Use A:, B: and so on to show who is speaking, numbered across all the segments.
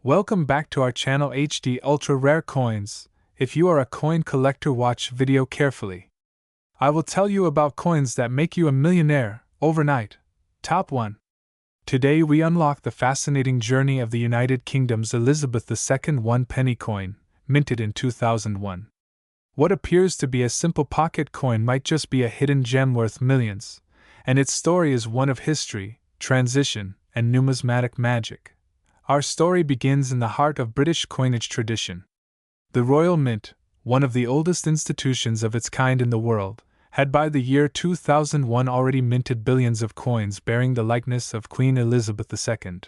A: Welcome back to our channel HD Ultra Rare Coins. If you are a coin collector, watch video carefully. I will tell you about coins that make you a millionaire overnight. Top 1. Today we unlock the fascinating journey of the United Kingdom's Elizabeth II 1 penny coin, minted in 2001. What appears to be a simple pocket coin might just be a hidden gem worth millions, and its story is one of history, transition, and numismatic magic. Our story begins in the heart of British coinage tradition. The Royal Mint, one of the oldest institutions of its kind in the world, had by the year 2001 already minted billions of coins bearing the likeness of Queen Elizabeth II.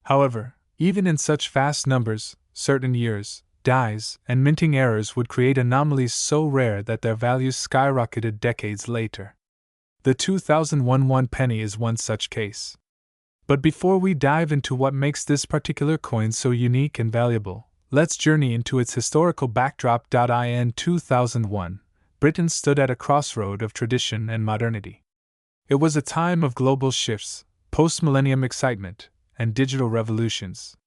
A: However, even in such vast numbers, certain years, dyes, and minting errors would create anomalies so rare that their values skyrocketed decades later. The 2001 1 penny is one such case. But before we dive into what makes this particular coin so unique and valuable, let's journey into its historical backdrop. In 2001, Britain stood at a crossroad of tradition and modernity. It was a time of global shifts, post-millennium excitement, and digital revolutions.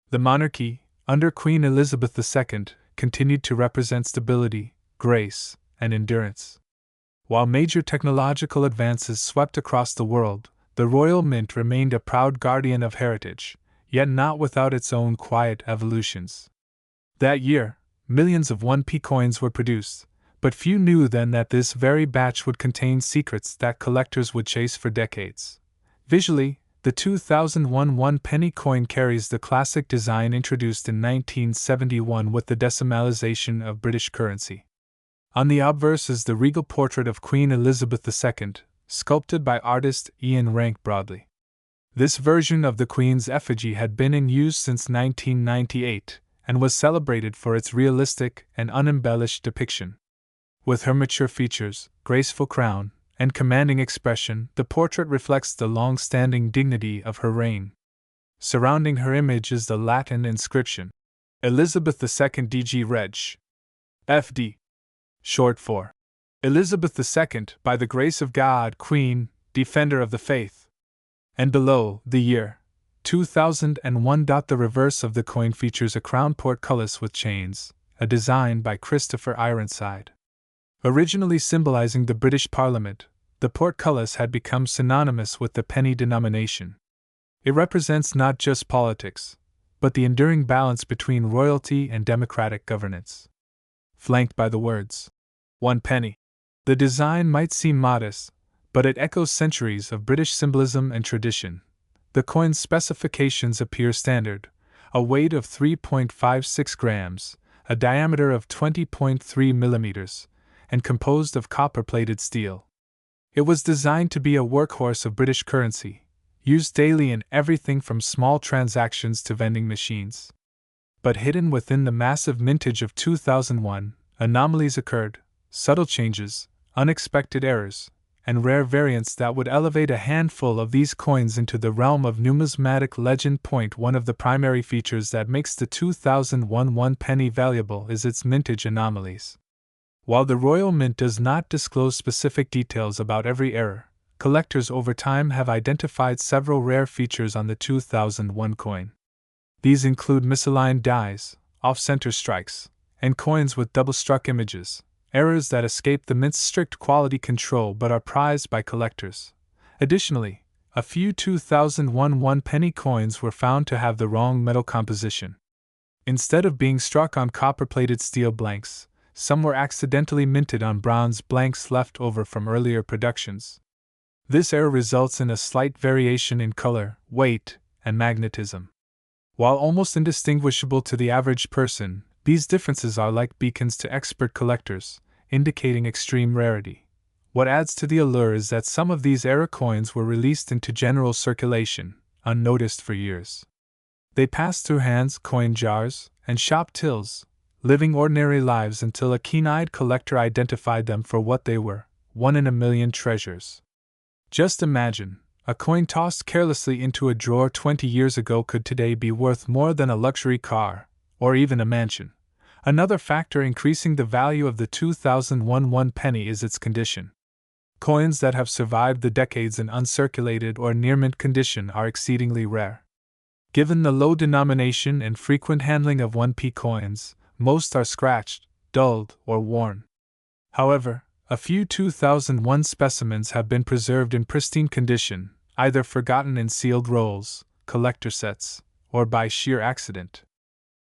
A: The monarchy, under Queen Elizabeth II, continued to represent stability, grace, and endurance. While major technological advances swept across the world, the Royal Mint remained a proud guardian of heritage, yet not without its own quiet evolutions. That year, millions of 1p coins were produced, but few knew then that this very batch would contain secrets that collectors would chase for decades. Visually, the 2001 1 penny coin carries the classic design introduced in 1971 with the decimalization of British currency. On the obverse is the regal portrait of Queen Elizabeth II, sculpted by artist Ian Rank Broadley. This version of the Queen's effigy had been in use since 1998 and was celebrated for its realistic and unembellished depiction. With her mature features, graceful crown, and commanding expression, the portrait reflects the long-standing dignity of her reign. Surrounding her image is the Latin inscription, Elizabeth II DG Reg. FD. Short for Elizabeth II, by the grace of God, Queen, Defender of the Faith. And below, the year 2001. The reverse of the coin features a crown portcullis with chains, a design by Christopher Ironside. Originally symbolizing the British Parliament, the portcullis had become synonymous with the penny denomination. It represents not just politics, but the enduring balance between royalty and democratic governance. Flanked by the words, 1 penny. The design might seem modest, but it echoes centuries of British symbolism and tradition. The coin's specifications appear standard: a weight of 3.56 grams, a diameter of 20.3 millimeters, and composed of copper-plated steel. It was designed to be a workhorse of British currency, used daily in everything from small transactions to vending machines. But hidden within the massive mintage of 2001, anomalies occurred, subtle changes, unexpected errors, and rare variants that would elevate a handful of these coins into the realm of numismatic legend. One of the primary features that makes the 2001 1 penny valuable is its mintage anomalies. While the Royal Mint does not disclose specific details about every error, collectors over time have identified several rare features on the 2001 coin. These include misaligned dies, off-center strikes, and coins with double-struck images, errors that escape the Mint's strict quality control but are prized by collectors. Additionally, a few 2001 1 penny coins were found to have the wrong metal composition. Instead of being struck on copper-plated steel blanks, some were accidentally minted on bronze blanks left over from earlier productions. This error results in a slight variation in color, weight, and magnetism. While almost indistinguishable to the average person, these differences are like beacons to expert collectors, indicating extreme rarity. What adds to the allure is that some of these error coins were released into general circulation, unnoticed for years. They passed through hands, coin jars, and shop tills, living ordinary lives until a keen-eyed collector identified them for what they were, one-in-a-million treasures. Just imagine, a coin tossed carelessly into a drawer 20 years ago could today be worth more than a luxury car, or even a mansion. Another factor increasing the value of the 2001 1 penny is its condition. Coins that have survived the decades in uncirculated or near mint condition are exceedingly rare. Given the low denomination and frequent handling of 1p coins, most are scratched, dulled, or worn. However, a few 2001 specimens have been preserved in pristine condition, either forgotten in sealed rolls, collector sets, or by sheer accident.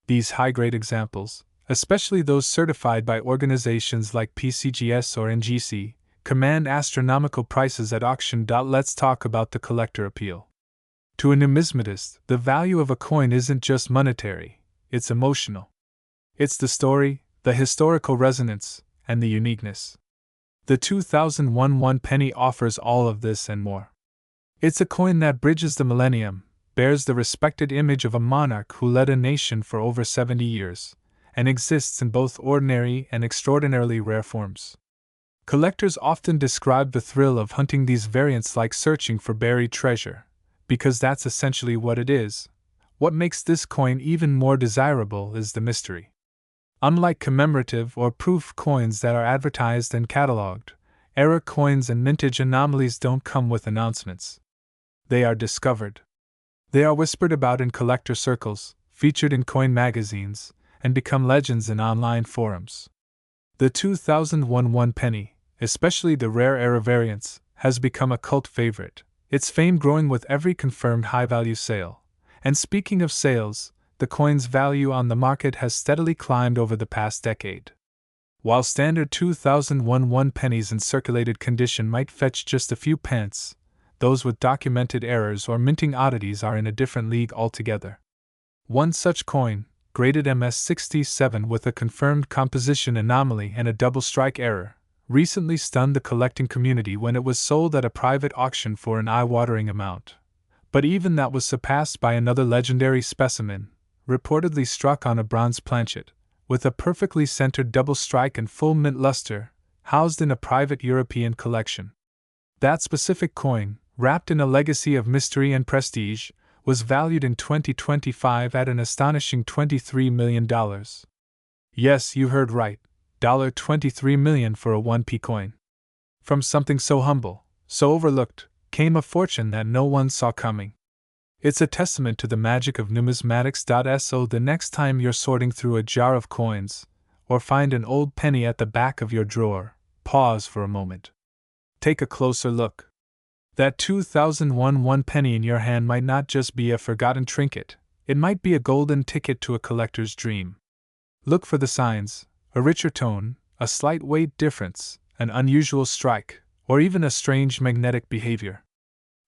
A: These high-grade examples, especially those certified by organizations like PCGS or NGC, command astronomical prices at auction. Let's talk about the collector appeal. To a numismatist, the value of a coin isn't just monetary, it's emotional. It's the story, the historical resonance, and the uniqueness. The 2001 1 penny offers all of this and more. It's a coin that bridges the millennium, bears the respected image of a monarch who led a nation for over 70 years, and exists in both ordinary and extraordinarily rare forms. Collectors often describe the thrill of hunting these variants like searching for buried treasure, because that's essentially what it is. What makes this coin even more desirable is the mystery. Unlike commemorative or proof coins that are advertised and catalogued, error coins and mintage anomalies don't come with announcements. They are discovered. They are whispered about in collector circles, featured in coin magazines, and become legends in online forums. The 2001 1 penny, especially the rare error variants, has become a cult favorite, its fame growing with every confirmed high-value sale. And speaking of sales, the coin's value on the market has steadily climbed over the past decade. While standard 2001 1 pennies in circulated condition might fetch just a few pence, those with documented errors or minting oddities are in a different league altogether. One such coin, graded MS-67 with a confirmed composition anomaly and a double strike error, recently stunned the collecting community when it was sold at a private auction for an eye-watering amount. But even that was surpassed by another legendary specimen, reportedly struck on a bronze planchet, with a perfectly centered double strike and full mint luster, housed in a private European collection. That specific coin, wrapped in a legacy of mystery and prestige, was valued in 2025 at an astonishing $23 million. Yes, you heard right, $23 million for a 1p coin. From something so humble, so overlooked, came a fortune that no one saw coming. It's a testament to the magic of numismatics. So the next time you're sorting through a jar of coins, or find an old penny at the back of your drawer, pause for a moment. Take a closer look. That 2001 1 penny in your hand might not just be a forgotten trinket, it might be a golden ticket to a collector's dream. Look for the signs, a richer tone, a slight weight difference, an unusual strike, or even a strange magnetic behavior.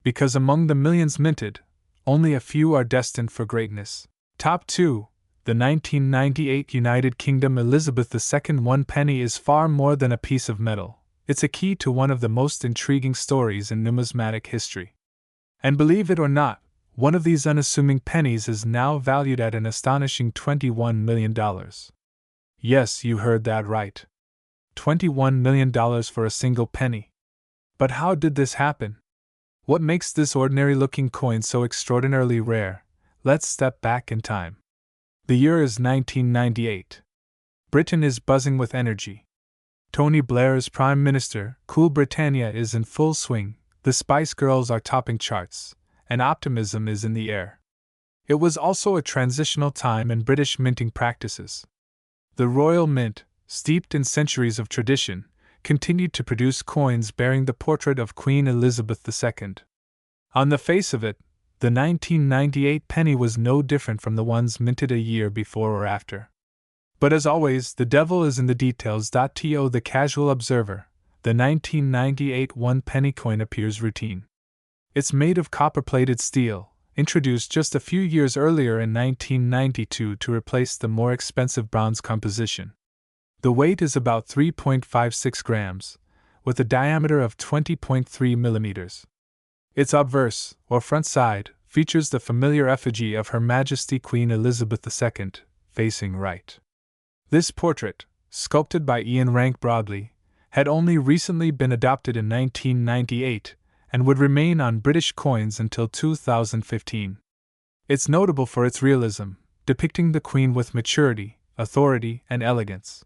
A: Because among the millions minted, only a few are destined for greatness. Top 2. The 1998 United Kingdom Elizabeth II 1 penny is far more than a piece of metal. It's a key to one of the most intriguing stories in numismatic history. And believe it or not, one of these unassuming pennies is now valued at an astonishing $21 million. Yes, you heard that right. $21 million for a single penny. But how did this happen? What makes this ordinary-looking coin so extraordinarily rare? Let's step back in time. The year is 1998. Britain is buzzing with energy. Tony Blair is Prime Minister, Cool Britannia is in full swing, the Spice Girls are topping charts, and optimism is in the air. It was also a transitional time in British minting practices. The Royal Mint, steeped in centuries of tradition, continued to produce coins bearing the portrait of Queen Elizabeth II. On the face of it, the 1998 penny was no different from the ones minted a year before or after. But as always, the devil is in the details. To the casual observer, the 1998 1 penny coin appears routine. It's made of copper-plated steel, introduced just a few years earlier in 1992 to replace the more expensive bronze composition. The weight is about 3.56 grams, with a diameter of 20.3 millimeters. Its obverse, or front side, features the familiar effigy of Her Majesty Queen Elizabeth II, facing right. This portrait, sculpted by Ian Rank Broadley, had only recently been adopted in 1998 and would remain on British coins until 2015. It's notable for its realism, depicting the Queen with maturity, authority, and elegance.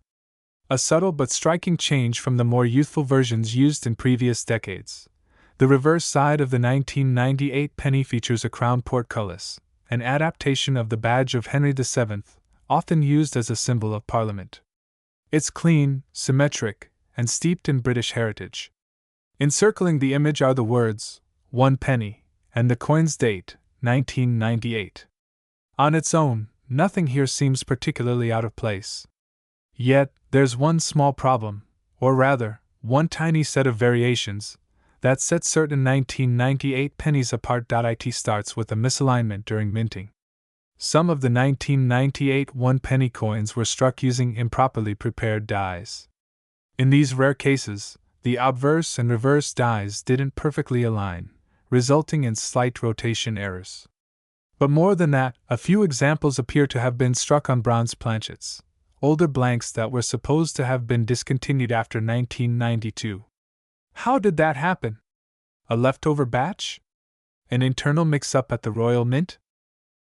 A: A subtle but striking change from the more youthful versions used in previous decades. The reverse side of the 1998 penny features a crown portcullis, an adaptation of the badge of Henry VII, often used as a symbol of Parliament. It's clean, symmetric, and steeped in British heritage. Encircling the image are the words, 1 penny, and the coin's date, 1998. On its own, nothing here seems particularly out of place. Yet, there's one small problem, or rather, one tiny set of variations, that sets certain 1998 pennies apart. It starts with a misalignment during minting. Some of the 1998 1-penny coins were struck using improperly prepared dies. In these rare cases, the obverse and reverse dies didn't perfectly align, resulting in slight rotation errors. But more than that, a few examples appear to have been struck on bronze planchets, older blanks that were supposed to have been discontinued after 1992. How did that happen? A leftover batch? An internal mix-up at the Royal Mint?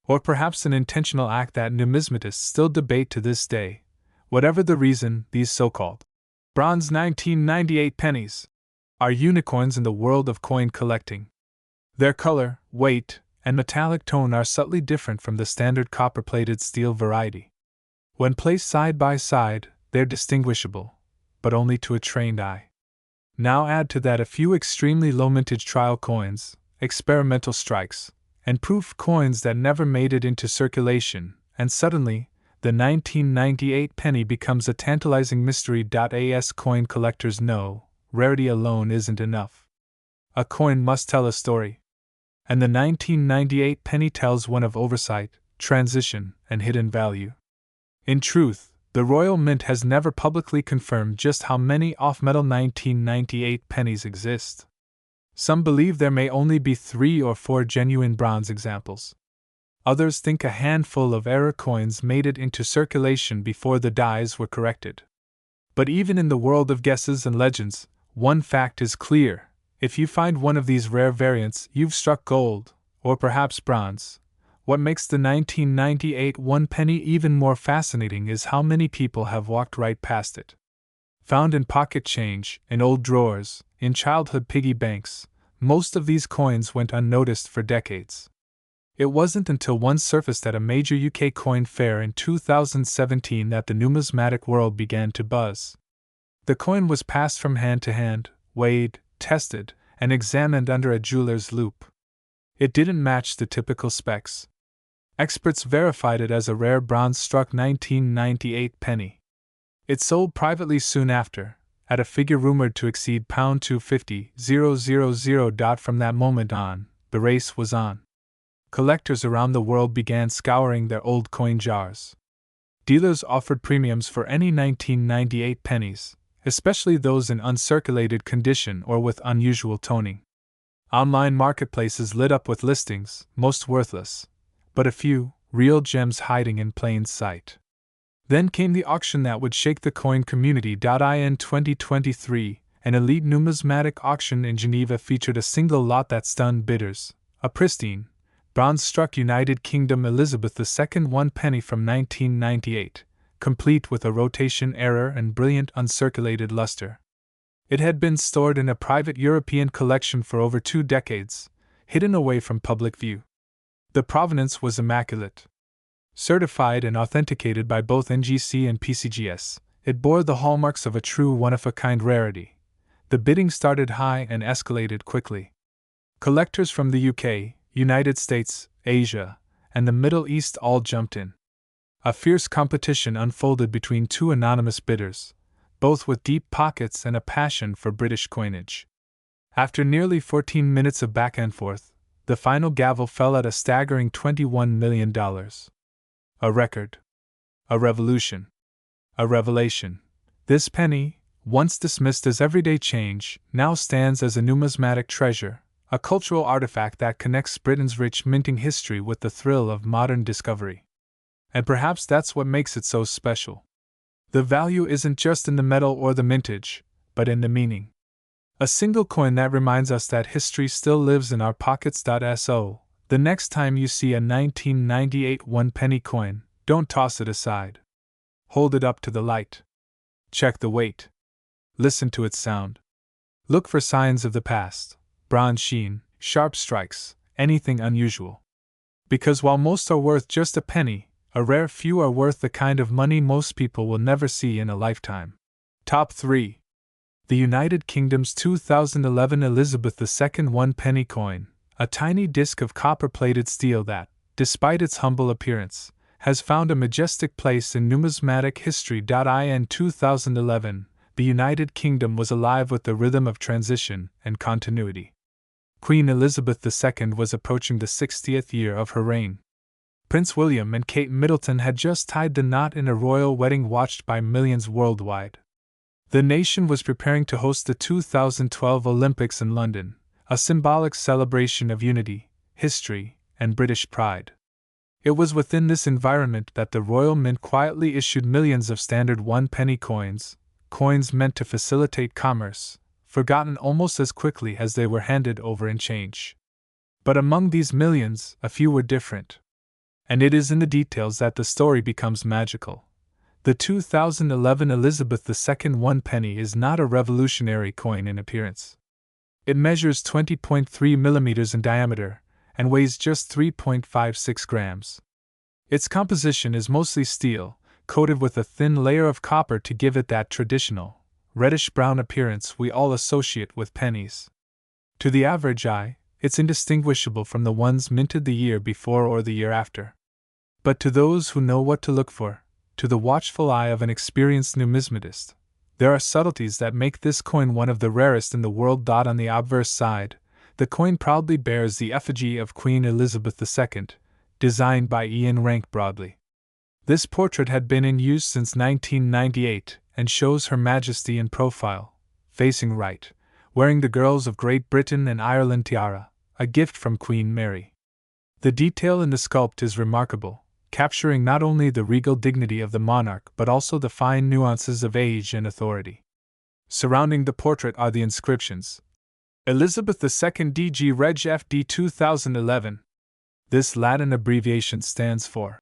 A: Or perhaps an intentional act that numismatists still debate to this day? Whatever the reason, these so-called bronze 1998 pennies are unicorns in the world of coin collecting. Their color, weight, and metallic tone are subtly different from the standard copper-plated steel variety. When placed side by side, they're distinguishable, but only to a trained eye. Now add to that a few extremely low-mintage trial coins, experimental strikes, and proof coins that never made it into circulation, and suddenly, the 1998 penny becomes a tantalizing mystery. As coin collectors know, rarity alone isn't enough. A coin must tell a story. And the 1998 penny tells one of oversight, transition, and hidden value. In truth, the Royal Mint has never publicly confirmed just how many off-metal 1998 pennies exist. Some believe there may only be 3 or 4 genuine bronze examples. Others think a handful of error coins made it into circulation before the dies were corrected. But even in the world of guesses and legends, one fact is clear: if you find one of these rare variants, you've struck gold, or perhaps bronze. What makes the 1998 1-penny even more fascinating is how many people have walked right past it. Found in pocket change, in old drawers, in childhood piggy banks, most of these coins went unnoticed for decades. It wasn't until one surfaced at a major UK coin fair in 2017 that the numismatic world began to buzz. The coin was passed from hand to hand, weighed, tested, and examined under a jeweler's loupe. It didn't match the typical specs. Experts verified it as a rare bronze-struck 1998 penny. It sold privately soon after, at a figure rumored to exceed £250,000. From that moment on, the race was on. Collectors around the world began scouring their old coin jars. Dealers offered premiums for any 1998 pennies, especially those in uncirculated condition or with unusual toning. Online marketplaces lit up with listings, most worthless, but a few, real gems hiding in plain sight. Then came the auction that would shake the coin community. In 2023, an elite numismatic auction in Geneva featured a single lot that stunned bidders: a pristine, bronze-struck United Kingdom Elizabeth II 1-penny from 1998, complete with a rotation error and brilliant uncirculated luster. It had been stored in a private European collection for over 2 decades, hidden away from public view. The provenance was immaculate. Certified and authenticated by both NGC and PCGS, it bore the hallmarks of a true one-of-a-kind rarity. The bidding started high and escalated quickly. Collectors from the UK, United States, Asia, and the Middle East all jumped in. A fierce competition unfolded between 2 anonymous bidders, both with deep pockets and a passion for British coinage. After nearly 14 minutes of back and forth, the final gavel fell at a staggering $21 million. A record. A revolution. A revelation. This penny, once dismissed as everyday change, now stands as a numismatic treasure, a cultural artifact that connects Britain's rich minting history with the thrill of modern discovery. And perhaps that's what makes it so special. The value isn't just in the metal or the mintage, but in the meaning. A single coin that reminds us that history still lives in our pockets. So, the next time you see a 1998 1-penny coin, don't toss it aside. Hold it up to the light. Check the weight. Listen to its sound. Look for signs of the past: bronze sheen, sharp strikes, anything unusual. Because while most are worth just a penny, a rare few are worth the kind of money most people will never see in a lifetime. Top 3. The United Kingdom's 2011 Elizabeth II 1-penny coin, a tiny disc of copper-plated steel that, despite its humble appearance, has found a majestic place in numismatic history. In 2011, the United Kingdom was alive with the rhythm of transition and continuity. Queen Elizabeth II was approaching the 60th year of her reign. Prince William and Kate Middleton had just tied the knot in a royal wedding watched by millions worldwide. The nation was preparing to host the 2012 Olympics in London, a symbolic celebration of unity, history, and British pride. It was within this environment that the Royal Mint quietly issued millions of standard 1-penny coins, coins meant to facilitate commerce, forgotten almost as quickly as they were handed over in change. But among these millions, a few were different. And it is in the details that the story becomes magical. The 2011 Elizabeth II 1-penny is not a revolutionary coin in appearance. It measures 20.3 millimeters in diameter and weighs just 3.56 grams. Its composition is mostly steel, coated with a thin layer of copper to give it that traditional, reddish-brown appearance we all associate with pennies. To the average eye, it's indistinguishable from the ones minted the year before or the year after. But to those who know what to look for, to the watchful eye of an experienced numismatist, there are subtleties that make this coin one of the rarest in the world. On the obverse side, the coin proudly bears the effigy of Queen Elizabeth II, designed by Ian Rank Broadley. This portrait had been in use since 1998 and shows Her Majesty in profile, facing right, wearing the Girls of Great Britain and Ireland tiara, a gift from Queen Mary. The detail in the sculpt is remarkable, capturing not only the regal dignity of the monarch but also the fine nuances of age and authority. Surrounding the portrait are the inscriptions: Elizabeth II DG Reg FD 2011. This Latin abbreviation stands for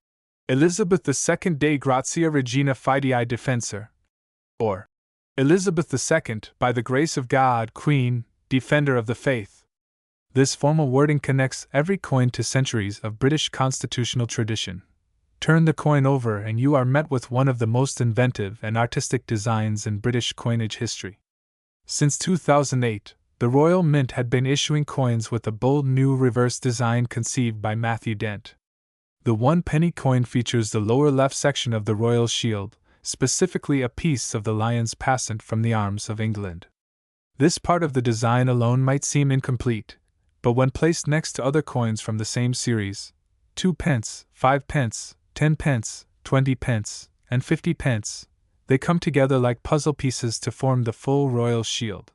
A: Elizabeth II Dei Grazia Regina Fidei Defensor, or Elizabeth II, by the grace of God, Queen, Defender of the Faith. This formal wording connects every coin to centuries of British constitutional tradition. Turn the coin over and you are met with one of the most inventive and artistic designs in British coinage history. Since 2008, the Royal Mint had been issuing coins with a bold new reverse design conceived by Matthew Dent. The 1-penny coin features the lower left section of the royal shield, specifically a piece of the lion's passant from the arms of England. This part of the design alone might seem incomplete, but when placed next to other coins from the same series, 2 pence, 5 pence, 10 pence, 20 pence, and 50 pence, they come together like puzzle pieces to form the full royal shield.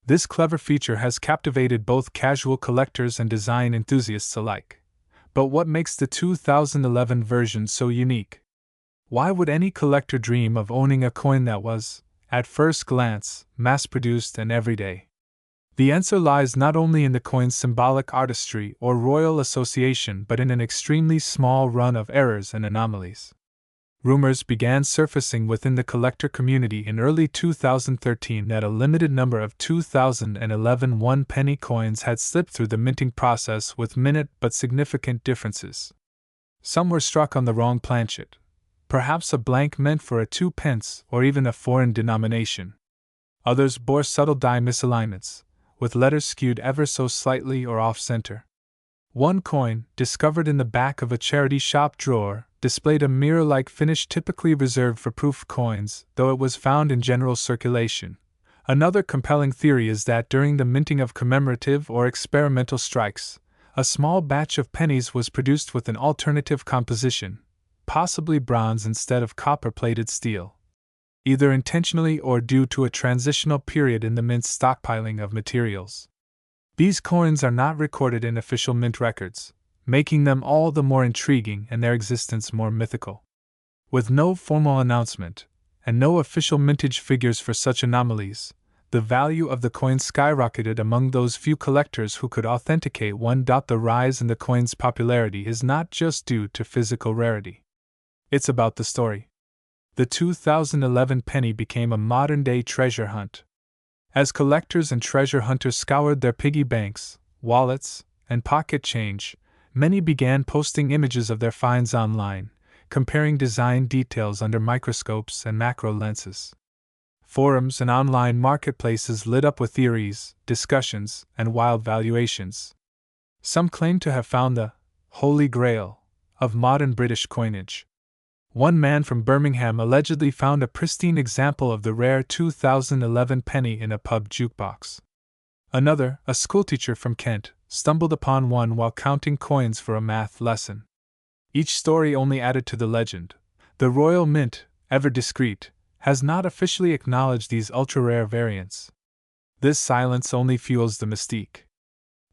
A: This clever feature has captivated both casual collectors and design enthusiasts alike. But what makes the 2011 version so unique? Why would any collector dream of owning a coin that was, at first glance, mass-produced and everyday? The answer lies not only in the coin's symbolic artistry or royal association but in an extremely small run of errors and anomalies. Rumors began surfacing within the collector community in early 2013 that a limited number of 2011 1-penny coins had slipped through the minting process with minute but significant differences. Some were struck on the wrong planchet, perhaps a blank meant for a 2 pence or even a foreign denomination. Others bore subtle die misalignments, with letters skewed ever so slightly or off-center. One coin, discovered in the back of a charity shop drawer, displayed a mirror-like finish typically reserved for proof coins, though it was found in general circulation. Another compelling theory is that during the minting of commemorative or experimental strikes, a small batch of pennies was produced with an alternative composition, possibly bronze instead of copper-plated steel, either intentionally or due to a transitional period in the mint's stockpiling of materials. These coins are not recorded in official mint records, making them all the more intriguing and their existence more mythical. With no formal announcement, and no official mintage figures for such anomalies, the value of the coin skyrocketed among those few collectors who could authenticate one. The rise in the coin's popularity is not just due to physical rarity. It's about the story. The 2011 penny became a modern-day treasure hunt. As collectors and treasure hunters scoured their piggy banks, wallets, and pocket change, many began posting images of their finds online, comparing design details under microscopes and macro lenses. Forums and online marketplaces lit up with theories, discussions, and wild valuations. Some claimed to have found the Holy Grail of modern British coinage. One man from Birmingham allegedly found a pristine example of the rare 2011 penny in a pub jukebox. Another, a schoolteacher from Kent, stumbled upon one while counting coins for a math lesson. Each story only added to the legend. The Royal Mint, ever discreet, has not officially acknowledged these ultra-rare variants. This silence only fuels the mystique.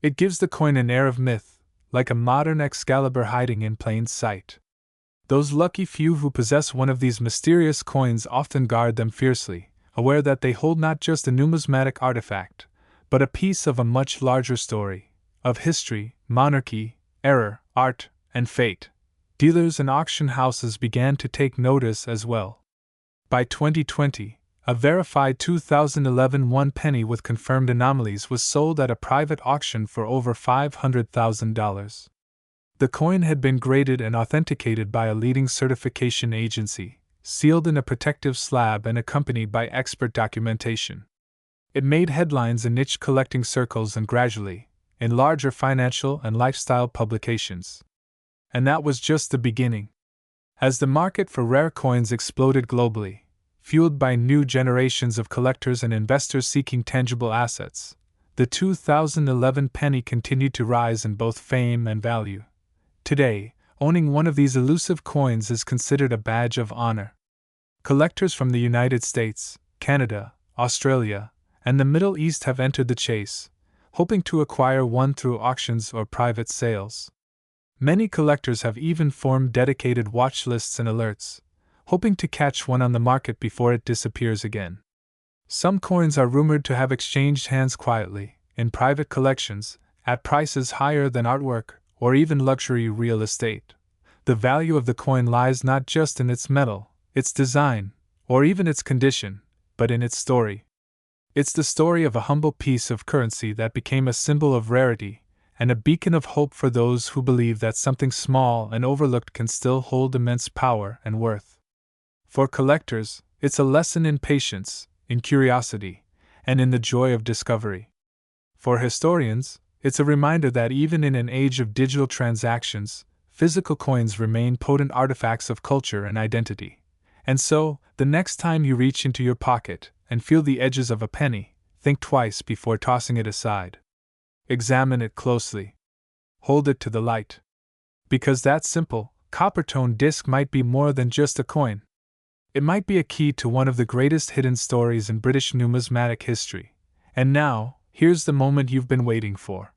A: It gives the coin an air of myth, like a modern Excalibur hiding in plain sight. Those lucky few who possess one of these mysterious coins often guard them fiercely, aware that they hold not just a numismatic artifact, but a piece of a much larger story, of history, monarchy, error, art, and fate. Dealers and auction houses began to take notice as well. By 2020, a verified 2011 one penny with confirmed anomalies was sold at a private auction for over $500,000. The coin had been graded and authenticated by a leading certification agency, sealed in a protective slab and accompanied by expert documentation. It made headlines in niche collecting circles and gradually, in larger financial and lifestyle publications. And that was just the beginning. As the market for rare coins exploded globally, fueled by new generations of collectors and investors seeking tangible assets, the 2011 penny continued to rise in both fame and value. Today, owning one of these elusive coins is considered a badge of honor. Collectors from the United States, Canada, Australia, and the Middle East have entered the chase, hoping to acquire one through auctions or private sales. Many collectors have even formed dedicated watch lists and alerts, hoping to catch one on the market before it disappears again. Some coins are rumored to have exchanged hands quietly, in private collections, at prices higher than artwork or even luxury real estate. The value of the coin lies not just in its metal, its design, or even its condition, but in its story. It's the story of a humble piece of currency that became a symbol of rarity, and a beacon of hope for those who believe that something small and overlooked can still hold immense power and worth. For collectors, it's a lesson in patience, in curiosity, and in the joy of discovery. For historians, it's a reminder that even in an age of digital transactions, physical coins remain potent artifacts of culture and identity. And so, the next time you reach into your pocket and feel the edges of a penny, think twice before tossing it aside. Examine it closely. Hold it to the light. Because that simple, copper-toned disc might be more than just a coin. It might be a key to one of the greatest hidden stories in British numismatic history. And now, here's the moment you've been waiting for.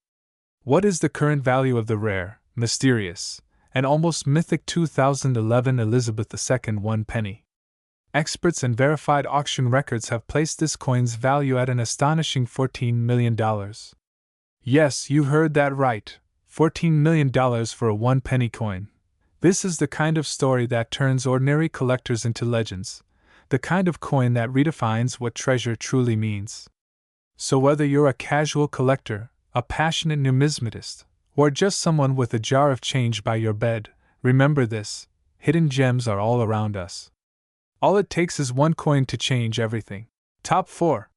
A: What is the current value of the rare, mysterious, and almost mythic 2011 Elizabeth II one penny? Experts and verified auction records have placed this coin's value at an astonishing $14 million. Yes, you heard that right, $14 million for a one-penny coin. This is the kind of story that turns ordinary collectors into legends, the kind of coin that redefines what treasure truly means. So whether you're a casual collector, a passionate numismatist, or just someone with a jar of change by your bed, remember this: hidden gems are all around us. All it takes is one coin to change everything. Top 4.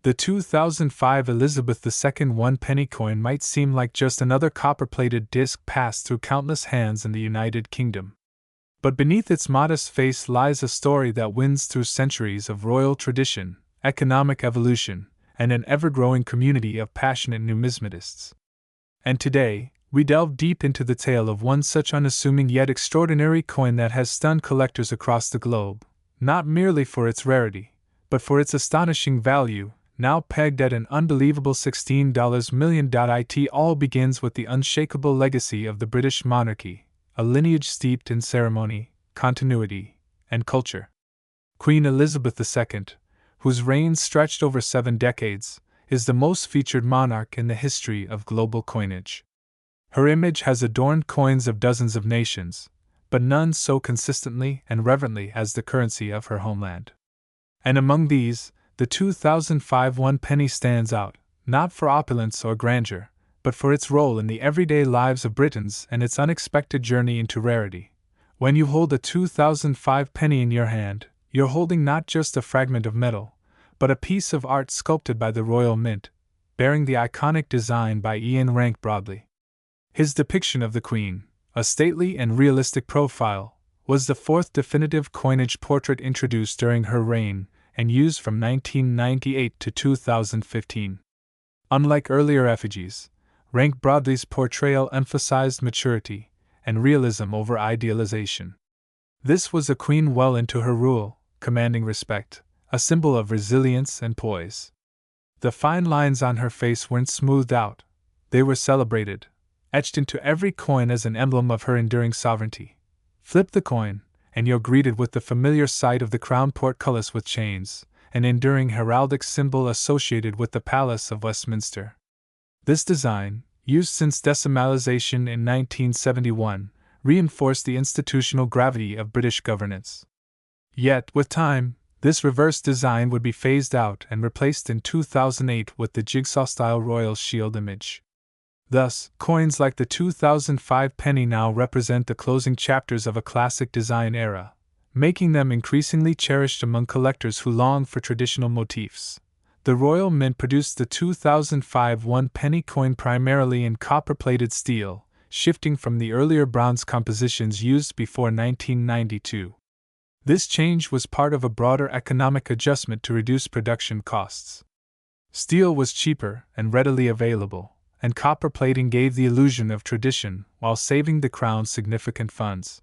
A: The 2005 Elizabeth II one-penny coin might seem like just another copper-plated disc passed through countless hands in the United Kingdom. But beneath its modest face lies a story that wins through centuries of royal tradition, economic evolution, and an ever-growing community of passionate numismatists. And today, we delve deep into the tale of one such unassuming yet extraordinary coin that has stunned collectors across the globe, not merely for its rarity, but for its astonishing value, now pegged at an unbelievable $16 million. It all begins with the unshakable legacy of the British monarchy, a lineage steeped in ceremony, continuity, and culture. Queen Elizabeth II, whose reign stretched over 7 decades, is the most featured monarch in the history of global coinage. Her image has adorned coins of dozens of nations, but none so consistently and reverently as the currency of her homeland. And among these, the 2005 one penny stands out, not for opulence or grandeur, but for its role in the everyday lives of Britons and its unexpected journey into rarity. When you hold a 2005 penny in your hand, you're holding not just a fragment of metal, but a piece of art sculpted by the Royal Mint, bearing the iconic design by Ian Rank Broadley. His depiction of the Queen, a stately and realistic profile, was the fourth definitive coinage portrait introduced during her reign and used from 1998 to 2015. Unlike earlier effigies, Rank Broadley's portrayal emphasized maturity and realism over idealization. This was a queen well into her rule, commanding respect, a symbol of resilience and poise. The fine lines on her face weren't smoothed out, they were celebrated, etched into every coin as an emblem of her enduring sovereignty. Flip the coin, and you're greeted with the familiar sight of the crown portcullis with chains, an enduring heraldic symbol associated with the Palace of Westminster. This design, used since decimalization in 1971, reinforced the institutional gravity of British governance. Yet, with time, this reverse design would be phased out and replaced in 2008 with the jigsaw-style royal shield image. Thus, coins like the 2005 penny now represent the closing chapters of a classic design era, making them increasingly cherished among collectors who long for traditional motifs. The Royal Mint produced the 2005 one-penny coin primarily in copper-plated steel, shifting from the earlier bronze compositions used before 1992. This change was part of a broader economic adjustment to reduce production costs. Steel was cheaper and readily available, and copper plating gave the illusion of tradition while saving the crown significant funds.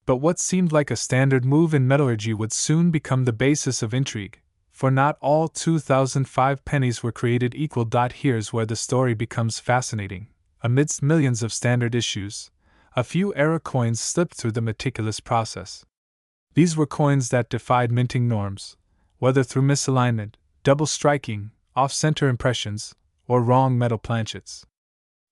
A: But what seemed like a standard move in metallurgy would soon become the basis of intrigue, for not all 2005 pennies were created equal. Here's where the story becomes fascinating. Amidst millions of standard issues, a few era coins slipped through the meticulous process. These were coins that defied minting norms, whether through misalignment, double striking, off-center impressions, or wrong metal planchets.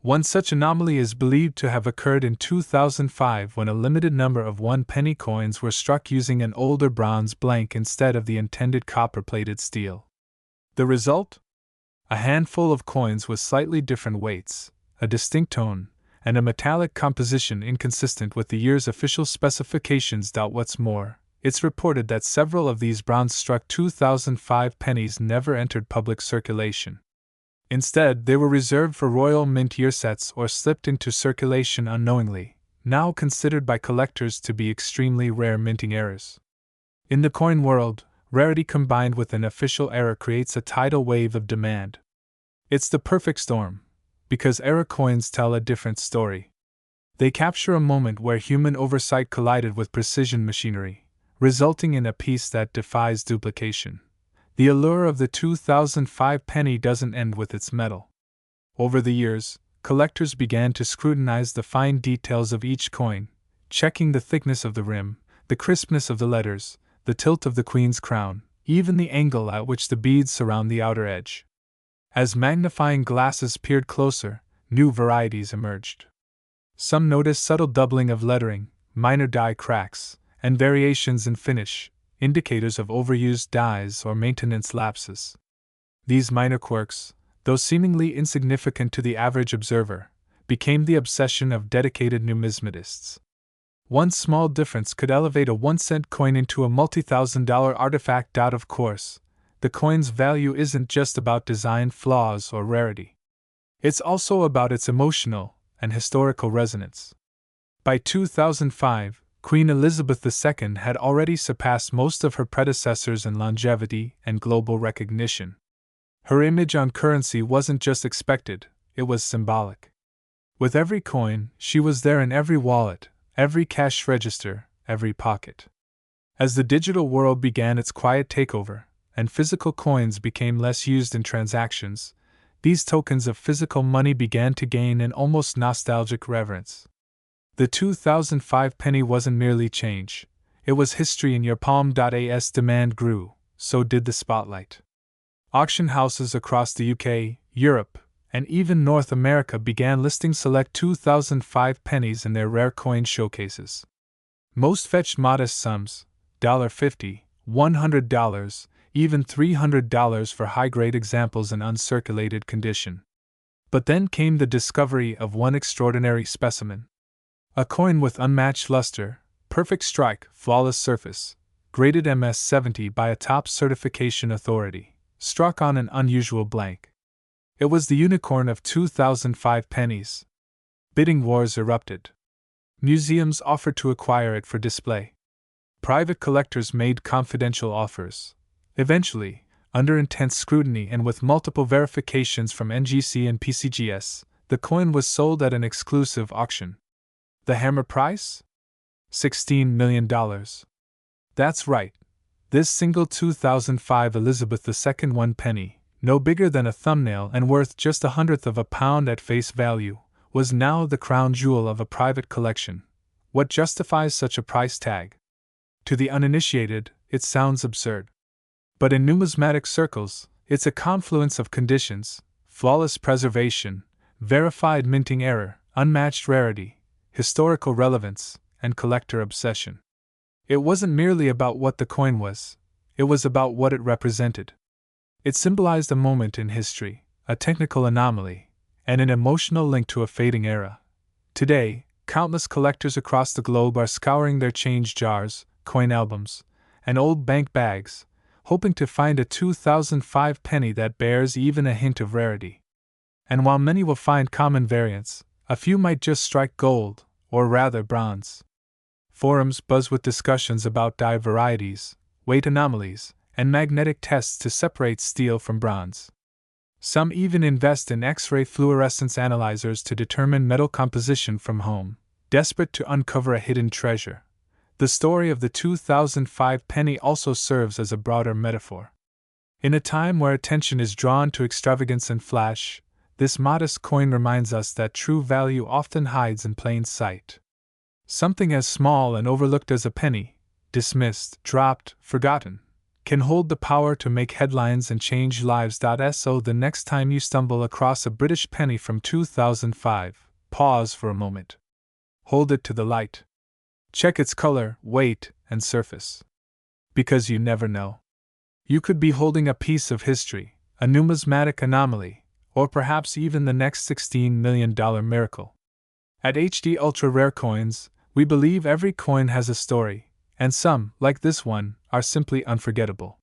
A: One such anomaly is believed to have occurred in 2005 when a limited number of one-penny coins were struck using an older bronze blank instead of the intended copper-plated steel. The result? A handful of coins with slightly different weights, a distinct tone, and a metallic composition inconsistent with the year's official specifications. What's more, it's reported that several of these bronze-struck 2005 pennies never entered public circulation. Instead, they were reserved for Royal Mint year sets or slipped into circulation unknowingly, now considered by collectors to be extremely rare minting errors. In the coin world, rarity combined with an official error creates a tidal wave of demand. It's the perfect storm, because error coins tell a different story. They capture a moment where human oversight collided with precision machinery, resulting in a piece that defies duplication. The allure of the 2005 penny doesn't end with its metal. Over the years, collectors began to scrutinize the fine details of each coin, checking the thickness of the rim, the crispness of the letters, the tilt of the Queen's crown, even the angle at which the beads surround the outer edge. As magnifying glasses peered closer, new varieties emerged. Some noticed subtle doubling of lettering, minor die cracks, and variations in finish, indicators of overused dyes or maintenance lapses. These minor quirks, though seemingly insignificant to the average observer, became the obsession of dedicated numismatists. One small difference could elevate a 1-cent coin into a multi-thousand-dollar artifact. Of course, the coin's value isn't just about design flaws or rarity. It's also about its emotional and historical resonance. By 2005, Queen Elizabeth II had already surpassed most of her predecessors in longevity and global recognition. Her image on currency wasn't just expected, it was symbolic. With every coin, she was there in every wallet, every cash register, every pocket. As the digital world began its quiet takeover, and physical coins became less used in transactions, these tokens of physical money began to gain an almost nostalgic reverence. The 2005 penny wasn't merely change, it was history in your palm. As demand grew, so did the spotlight. Auction houses across the UK, Europe, and even North America began listing select 2005 pennies in their rare coin showcases. Most fetched modest sums, $50, $100, even $300 for high-grade examples in uncirculated condition. But then came the discovery of one extraordinary specimen. A coin with unmatched luster, perfect strike, flawless surface, graded MS-70 by a top certification authority, struck on an unusual blank. It was the unicorn of 2005 pennies. Bidding wars erupted. Museums offered to acquire it for display. Private collectors made confidential offers. Eventually, under intense scrutiny and with multiple verifications from NGC and PCGS, the coin was sold at an exclusive auction. The hammer price? $16 million. That's right. This single 2005 Elizabeth II 1 penny, no bigger than a thumbnail and worth just 1/100 of a pound at face value, was now the crown jewel of a private collection. What justifies such a price tag? To the uninitiated, it sounds absurd. But in numismatic circles, it's a confluence of conditions: flawless preservation, verified minting error, unmatched rarity, historical relevance, and collector obsession. It wasn't merely about what the coin was, it was about what it represented. It symbolized a moment in history, a technical anomaly, and an emotional link to a fading era. Today, countless collectors across the globe are scouring their change jars, coin albums, and old bank bags, hoping to find a 2005 penny that bears even a hint of rarity. And while many will find common variants, a few might just strike gold, or rather bronze. Forums buzz with discussions about die varieties, weight anomalies, and magnetic tests to separate steel from bronze. Some even invest in X-ray fluorescence analyzers to determine metal composition from home, desperate to uncover a hidden treasure. The story of the 2005 penny also serves as a broader metaphor. In a time where attention is drawn to extravagance and flash, this modest coin reminds us that true value often hides in plain sight. Something as small and overlooked as a penny, dismissed, dropped, forgotten, can hold the power to make headlines and change lives. So the next time you stumble across a British penny from 2005, pause for a moment. Hold it to the light. Check its color, weight, and surface. Because you never know. You could be holding a piece of history, a numismatic anomaly, or perhaps even the next $16 million miracle. At HD Ultra Rare Coins, we believe every coin has a story, and some, like this one, are simply unforgettable.